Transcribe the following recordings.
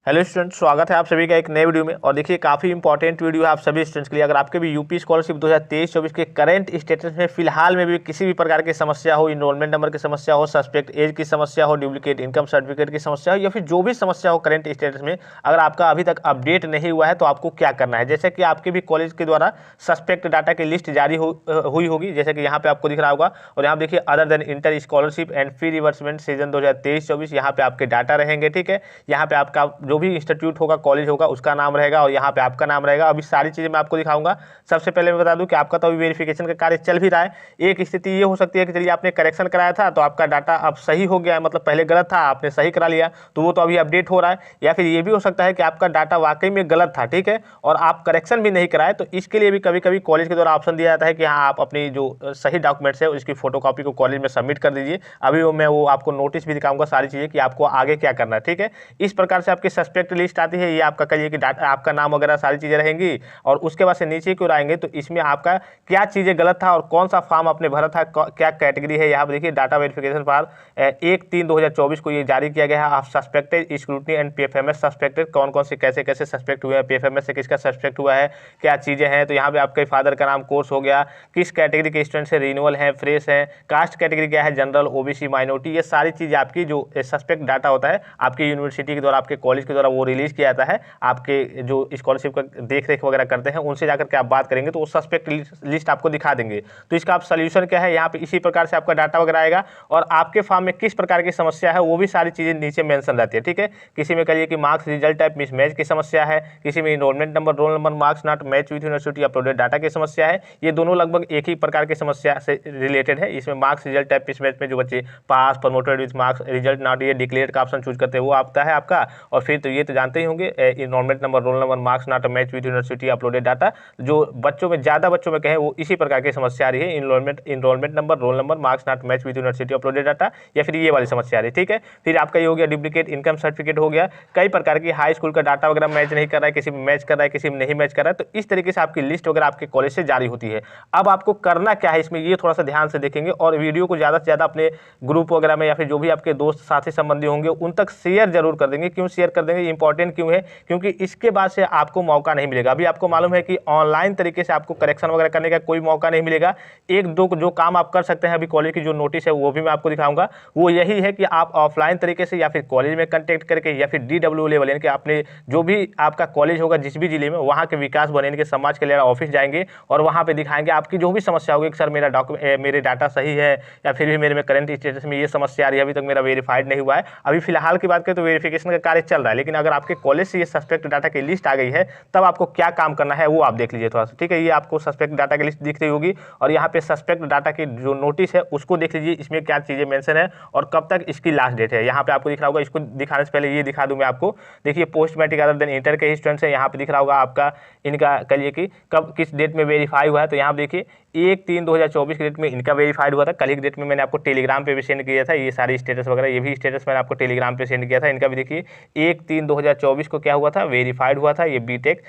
Hello student, स्वागत है आप सभी का एक नए वीडियो में। और देखिए काफ़ी इंपॉर्टेंट वीडियो है आप सभी स्टूडेंट्स के लिए। अगर आपके भी यूपी स्कॉलरशिप 2023-24 के करंट स्टेटस में फिलहाल में भी किसी भी प्रकार की समस्या हो, इनरोलमेंट नंबर की समस्या हो, सस्पेक्ट एज की समस्या हो, डुप्लीकेट इनकम सर्टिफिकेट की समस्या हो, या फिर जो भी समस्या हो करंट स्टेटस में, अगर आपका अभी तक अपडेट नहीं हुआ है तो आपको क्या करना है। जैसे कि आपके भी कॉलेज के द्वारा सस्पेक्ट डाटा की लिस्ट जारी हुई होगी, जैसे कि यहाँ पे आपको दिख रहा होगा। और यहाँ देखिए other than inter scholarship and fee reimbursement season 2023-24, यहाँ पे आपके डाटा रहेंगे। ठीक है, यहाँ पे आपका जो भी इंस्टीट्यूट होगा, कॉलेज होगा, उसका नाम रहेगा और यहाँ पे आपका नाम रहेगा। अभी सारी चीज़ें मैं आपको दिखाऊंगा। सबसे पहले मैं बता दूं कि आपका तो अभी वेरिफिकेशन का कार्य चल भी रहा है। एक स्थिति ये हो सकती है कि चलिए आपने करेक्शन कराया था तो आपका डाटा अब सही हो गया है, मतलब पहले गलत था आपने सही करा लिया, तो वो तो अभी अपडेट हो रहा है। या फिर ये भी हो सकता है कि आपका डाटा वाकई में गलत था, ठीक है, और आप करेक्शन भी नहीं कराए, तो इसके लिए भी कभी कभी कॉलेज के द्वारा ऑप्शन दिया जाता है कि हाँ आप अपनी जो सही डॉक्यूमेंट्स है उसकी फोटोकॉपी को कॉलेज में सबमिट कर दीजिए। अभी मैं वो आपको नोटिस भी दिखाऊंगा सारी चीज़ें कि आपको आगे क्या करना है। ठीक है, इस प्रकार से आपकी सस्पेक्ट लिस्ट आती है। ये आपका कहिए कि डाटा, आपका नाम वगैरह सारी चीज़ें रहेंगी। और उसके बाद से नीचे की ओर आएंगे तो इसमें आपका क्या चीज़ें गलत था और कौन सा फॉर्म आपने भरा था, क्या कैटेगरी है। यहाँ पर देखिए डाटा वेरिफिकेशन फॉर 1/3/2024 को ये जारी किया गया है। आप suspected scrutiny and PFMS suspected, कौन कौन से कैसे कैसे सस्पेक्ट हुए हैं, पीएफएमएस से किसका सस्पेक्ट हुआ है, क्या चीज़ें हैं। तो यहाँ पे आपके फादर का नाम, कोर्स हो गया, किस कैटेगरी के स्टूडेंट से रिन्यूअल है, फ्रेश है, कास्ट कैटेगरी क्या है, जनरल, ओबीसी, माइनॉरिटी, ये सारी चीज़ आपकी जो सस्पेक्ट डाटा होता है आपकी यूनिवर्सिटी के द्वारा, आपके कॉलेज के द्वारा वो रिलीज किया जाता है। आपके जो स्कॉलरशिप का देख रेख वगैरह करते हैं उनसे जाकर के आप बात करेंगे तो वो सस्पेक्ट लिस्ट आपको दिखा देंगे। तो इसका आप सोल्यूशन क्या है, यहाँ पे इसी प्रकार से आपका डाटा वगैरह आएगा और आपके फॉर्म में किस प्रकार की समस्या है वो भी सारी चीज़ें नीचे मेंशन रहती है। ठीक है, किसी में कहिए कि मार्क्स रिजल्ट टाइप मिसमैच की समस्या है, किसी में enrolment number, roll number, marks not match with university uploaded data की समस्या है। ये दोनों लगभग एक ही प्रकार की समस्या से रिलेटेड है। इसमें मार्क्स रिजल्ट टाइप मिसमैच में जो बच्चे pass, promoted with marks result not, ये डिक्लेयर का ऑप्शन चूज करते हैं वो आता है आपका। और फिर तो ये तो जानते ही होंगे enrolment number, roll number, marks not match with university uploaded data. जो बच्चों में ज़्यादा बच्चों में कहें वो इसी प्रकार की समस्या आ रही है, enrolment number, roll number, marks not match with university uploaded data, या फिर ये वाली समस्या आ रही है। ठीक है, फिर आपका ये हो गया डुप्लीकेट इनकम सर्टिफिकेट हो गया। कई प्रकार की हाई स्कूल का डाटा वगैरह मैच नहीं कर रहा है, किसी में मैच कर रहा है, किसी में नहीं मैच कर रहा है, तो इस तरीके से आपकी लिस्ट वगैरह आपके कॉलेज से जारी होती है। अब आपको करना क्या है इसमें, ये थोड़ा सा ध्यान से देखेंगे और वीडियो को ज़्यादा से ज़्यादा अपने ग्रुप वगैरह में या फिर जो भी आपके दोस्त साथी संबंधी होंगे उन तक शेयर जरूर कर देंगे। क्यों शेयर कर देंगे, इंपॉर्टेंट क्यों है, क्योंकि इसके बाद से आपको मौका नहीं मिलेगा। अभी आपको मालूम है कि ऑनलाइन तरीके से आपको करेक्शन वगैरह करने का कोई मौका नहीं मिलेगा। एक दो जो काम आप कर सकते हैं, अभी कॉलेज की जो नोटिस है वो भी मैं आपको दिखाऊंगा, वो यही है कि आप ऑफलाइन तरीके से या फिर कॉलेज में कंटेक्ट करके या फिर DW लेवल यानी कि आपने जो भी आपका कॉलेज होगा जिस भी जिले में, वहाँ के विकास भवन के समाज कल्याण ऑफिस जाएंगे और वहाँ पे दिखाएंगे आपकी जो भी समस्या होगी कि सर मेरे डाटा सही है या फिर भी मेरे में करंट स्टेटस में ये समस्या आ रही है, अभी तक मेरा वेरीफाइड नहीं हुआ है। अभी फिलहाल की बात करें तो वेरिफिकेशन का कार्य चल रहा है, लेकिन अगर आपके कॉलेज से ये सस्पेक्ट डाटा की लिस्ट आ गई है तब आपको क्या काम करना है वो आप देख लीजिए थोड़ा सा। ठीक है, ये आपको सस्पेक्ट डाटा की लिस्ट दिख रही होगी और यहाँ पे सस्पेक्ट डाटा की जो नोटिस है उसको देख लीजिए, इसमें क्या चीज़ें मेंशन है और कब तक इसकी लास्ट डेट है। यहाँ पे आपको दिख रहा होगा, इसको दिखाने से पहले ये दिखा दूँ मैं आपको। देखिए post matric other than inter के स्टूडेंट्स है, यहाँ पे दिख रहा होगा आपका इनका कहिए कि कब किस डेट में वेरीफाई हुआ है। तो यहाँ देखिए 1/3/2024 के डेट में इनका वेरीफाइड हुआ था। कल की डेट में मैंने आपको टेलीग्राम पे भी सेंड किया था, ये सारी स्टेटस वगैरह, ये भी स्टेटस मैंने आपको टेलीग्राम पे सेंड किया था। इनका भी देखिए 1/3/2024 को क्या हुआ था, वेरीफाइड हुआ था। ये बीटेक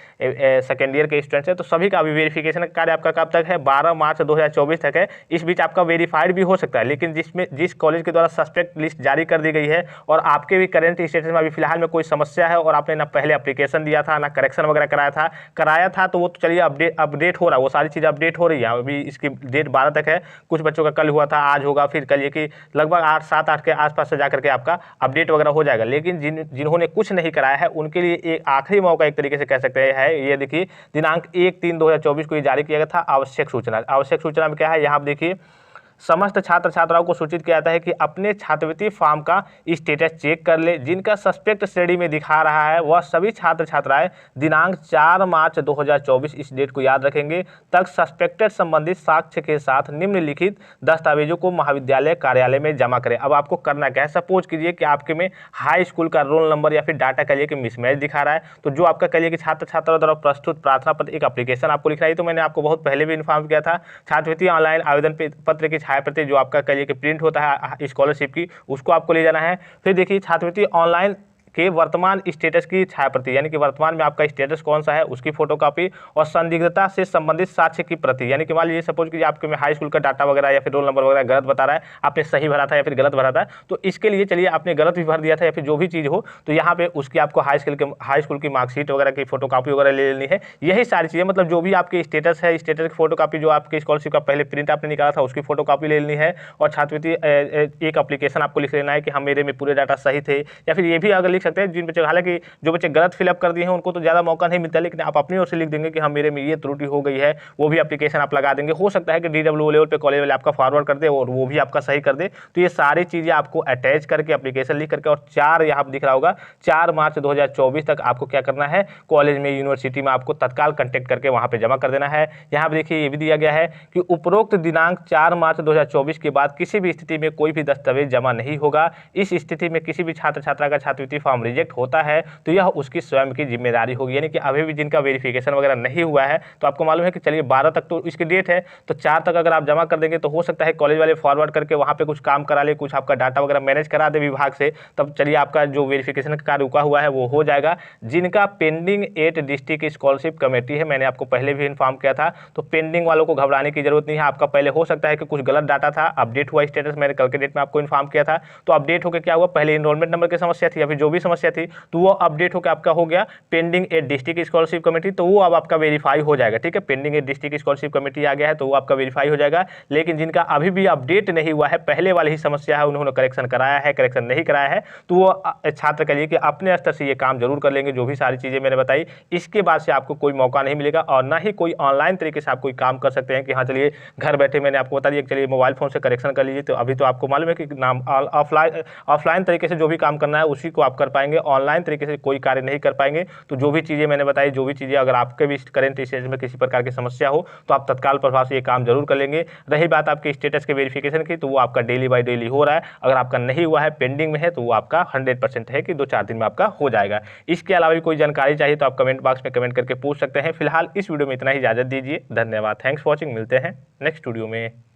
सेकेंड ईयर के स्टूडेंट्स है, तो सभी का अभी वेरिफिकेशन का कार्य आपका कब तक है, 12 मार्च 2024 तक है। इस बीच आपका वेरीफाइड भी हो सकता है, लेकिन जिस कॉलेज के द्वारा सस्पेक्ट लिस्ट जारी कर दी गई है और आपके भी करेंट स्टेटस में अभी फिलहाल में कोई समस्या है और आपने ना पहले एप्लीकेशन दिया था ना करेक्शन वगैरह कराया था तो वो तो चलिए अपडेट हो रहा है, वो सारी चीज़ अपडेट हो रही है। अभी इसकी डेट 12 तक है, कुछ बच्चों का कल हुआ था, आज होगा, फिर कल ये कि लगभग 8-7-8 के आसपास से जाकर के आपका अपडेट वगैरह हो जाएगा। लेकिन जिन्होंने कुछ नहीं कराया है उनके लिए एक आखिरी मौका एक तरीके से कह सकते हैं ये देखिए दिनांक 1/3/2024 को ये जारी किया गया था आवश्यक सूचना में क्या है, यहाँ आप देखिए समस्त छात्र छात्राओं को सूचित किया जाता है कि अपने छात्रवृत्ति फॉर्म का स्टेटस चेक कर ले। जिनका सस्पेक्ट श्रेणी में दिखा रहा है वह सभी छात्र छात्राएं दिनांक 4 मार्च 2024, इस डेट को याद रखेंगे, तक सस्पेक्टेड संबंधित साक्ष्य के साथ निम्नलिखित दस्तावेजों को महाविद्यालय कार्यालय में जमा करें। अब आपको करना क्या है, सपोज कीजिए कि आपके में हाई स्कूल का रोल नंबर या फिर डाटा कहिए कि मिसमैच दिखा रहा है, तो जो आपका कहिए कि छात्र छात्राओं द्वारा प्रस्तुत प्रार्थना पत्र एक एप्लीकेशन आपको लिख रहा है, तो मैंने आपको बहुत पहले भी इन्फॉर्म किया था। छात्रवृत्ति ऑनलाइन आवेदन पत्र की छायाप्रति जो आपका कहिए कि प्रिंट होता है स्कॉलरशिप की, उसको आपको ले जाना है। फिर देखिए छात्रवृत्ति ऑनलाइन के वर्तमान स्टेटस की छायाप्रति, यानी कि वर्तमान में आपका स्टेटस कौन सा है उसकी फोटोकॉपी, और संदिग्धता से संबंधित साक्ष्य की प्रति, यानी कि मान लीजिए सपोज कीजिए आपके में हाई स्कूल का डाटा वगैरह या फिर रोल नंबर वगैरह गलत बता रहा है, आपने सही भरा था या फिर गलत भरा था, तो इसके लिए चलिए आपने गलत भी भर दिया था या फिर जो भी चीज़ हो, तो यहाँ पे उसकी आपको हाई स्कूल की मार्कशीट वगैरह की फोटोकॉपी वगैरह ले लेनी है। यही सारी चीज़ें, मतलब जो भी आपके स्टेटस है, स्टेटस की फोटोकॉपी, जो आपके स्कॉलरशिप का पहले प्रिंट आपने निकाला था उसकी फोटोकॉपी ले लेनी है, और छात्रवृत्ति एक एप्लीकेशन आपको लिख लेना है कि हाँ मेरे में पूरे डाटा सही थे, या फिर ये भी अगर लिख सकते हैं जिन बच्चे, हालांकि जो बच्चे गलत फिलअप कर दिए हैं उनको तो ज़्यादा मौका नहीं मिलता, लेकिन आप अपनी ओर से लिख देंगे कि हाँ मेरे में ये त्रुटि हो गई है, वो भी एप्लीकेशन आप लगा देंगे। हो सकता है कि DWO लेवल पे कॉलेज वाले आपका फॉरवर्ड कर दे और वो भी आपका सही कर दे। तो ये सारी चीज़ें आपको अटैच करके एप्लीकेशन लिख करके, और 4 यहाँ दिख रहा होगा 4 मार्च 2024 तक आपको क्या करना है, कॉलेज में यूनिवर्सिटी में आपको तत्काल कंटेक्ट करके वहाँ पे जमा कर देना है। यहाँ पे देखिए ये भी दिया गया है कि उपरोक्त दिनांक 4 मार्च 2024 के बाद किसी भी स्थिति में कोई भी दस्तावेज जमा नहीं होगा। इस स्थिति में किसी भी छात्र छात्रा का छात्रवृत्ति फॉर्म रिजेक्ट होता है तो यह उसकी स्वयं की जिम्मेदारी होगी। यानी कि अभी भी जिनका वेरिफिकेशन वगैरह नहीं हुआ है, तो आपको मालूम है कि चलिए 12 तक तो इसकी डेट है, तो 4 तक अगर आप जमा कर देंगे तो हो सकता है कॉलेज वाले फॉरवर्ड करके वहाँ पे कुछ काम करा ले, कुछ आपका डाटा वगैरह मैनेज करा दे विभाग से, तब चलिए आपका जो वेरिफिकेशन का कार्य रुका हुआ है वो हो जाएगा। जिनका पेंडिंग 8 डिस्ट्रिक्ट स्कॉलरशिप कमेटी है, मैंने आपको पहले भी इन्फॉर्म किया था, तो पेंडिंग वालों को घबराने की जरूरत नहीं है। आपका पहले हो सकता है कि कुछ गलत डाटा था, अपडेट हुआ स्टेटस, मैंने कल के डेट में आपको इन्फॉर्म किया था, तो अपडेट होकर क्या हुआ, पहले इनरोलमेंट नंबर की समस्या थी या फिर जो भी समस्या थी, तो वो अपडेट होकर आपका हो गया पेंडिंग 8 डिस्ट्रिक्ट स्कॉलरशिप कमेटी, तो वो अब आपका वेरीफाई हो जाएगा। ठीक है, पेंडिंग 8 डिस्ट्रिक्ट स्कॉलरशिप कमेटी आ गया है तो वो आपका वेरीफाई हो जाएगा। लेकिन जिनका अभी भी अपडेट नहीं हुआ है, पहले वाली ही समस्या है, उन्होंने करेक्शन कराया है, करेक्शन नहीं कराया है, तो वो छात्र के लिए कि अपने स्तर से ये काम जरूर कर लेंगे, जो भी सारी चीज़ें मैंने बताई। इसके बाद से आपको कोई मौका नहीं मिलेगा और ना ही कोई ऑनलाइन तरीके से आप कोई काम कर सकते हैं कि हाँ चलिए घर बैठे, मैंने आपको बता दिया चलिए मोबाइल फोन से करेक्शन कर लीजिए। तो अभी तो आपको मालूम है कि नाम ऑफलाइन तरीके से जो भी काम करना है उसी को आप कर पाएंगे, ऑनलाइन तरीके से कोई कार्य नहीं कर पाएंगे। तो जो भी चीज़ें मैंने बताई, जो भी चीज़ें अगर आपके भी करेंट स्टेज में किसी प्रकार की समस्या हो तो आप तत्काल प्रभाव से ये काम जरूर कर लेंगे। रही बात आपके स्टेटस के वेरिफिकेशन की, तो वो आपका डेली बाय डेली हो रहा है। अगर आपका नहीं हुआ है, पेंडिंग में है, तो वो आपका 100% है कि 2-4 दिन में आपका हो जाएगा। इसके अलावा भी कोई जानकारी चाहिए तो आप कमेंट बॉक्स में कमेंट करके पूछ सकते हैं। फिलहाल इस वीडियो में इतना ही, इजाजत दीजिए, धन्यवाद, थैंक्स फॉर वॉचिंग। मिलते हैं नेक्स्ट वीडियो में।